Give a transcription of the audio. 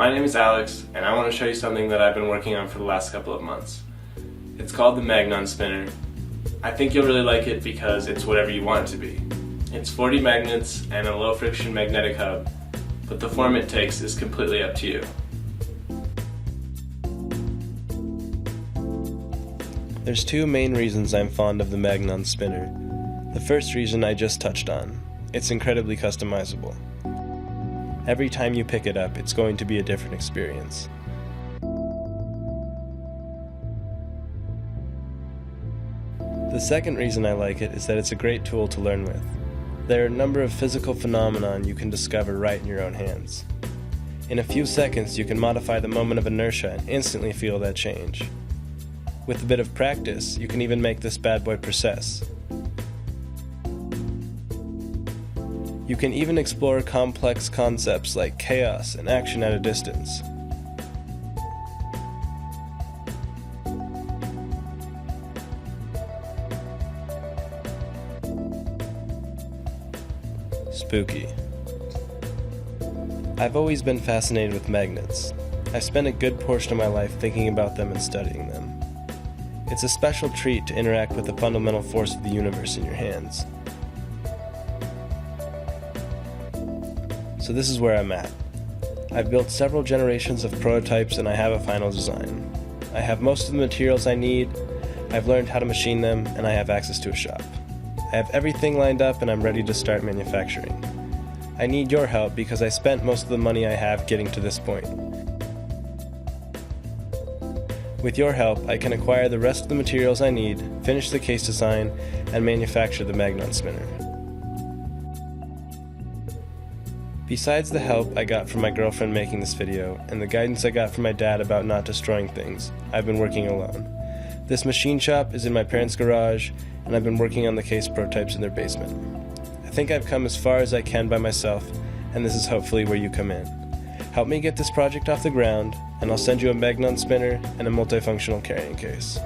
My name is Alex, and I want to show you something that I've been working on for the last couple of months. It's called the Magnon Spinner. I think you'll really like it because it's whatever you want it to be. It's 40 magnets and a low friction magnetic hub, but the form it takes is completely up to you. There's two main reasons I'm fond of the Magnon Spinner. The first reason I just touched on. It's incredibly customizable. Every time you pick it up, it's going to be a different experience. The second reason I like it is that it's a great tool to learn with. There are a number of physical phenomena you can discover right in your own hands. In a few seconds, you can modify the moment of inertia and instantly feel that change. With a bit of practice, you can even make this bad boy precise. You can even explore complex concepts like chaos and action at a distance. Spooky. I've always been fascinated with magnets. I spent a good portion of my life thinking about them and studying them. It's a special treat to interact with the fundamental force of the universe in your hands. So this is where I'm at. I've built several generations of prototypes and I have a final design. I have most of the materials I need, I've learned how to machine them, and I have access to a shop. I have everything lined up and I'm ready to start manufacturing. I need your help because I spent most of the money I have getting to this point. With your help, I can acquire the rest of the materials I need, finish the case design, and manufacture the Magnon Spinner. Besides the help I got from my girlfriend making this video, and the guidance I got from my dad about not destroying things, I've been working alone. This machine shop is in my parents' garage, and I've been working on the case prototypes in their basement. I think I've come as far as I can by myself, and this is hopefully where you come in. Help me get this project off the ground, and I'll send you a Magnon Spinner and a multifunctional carrying case.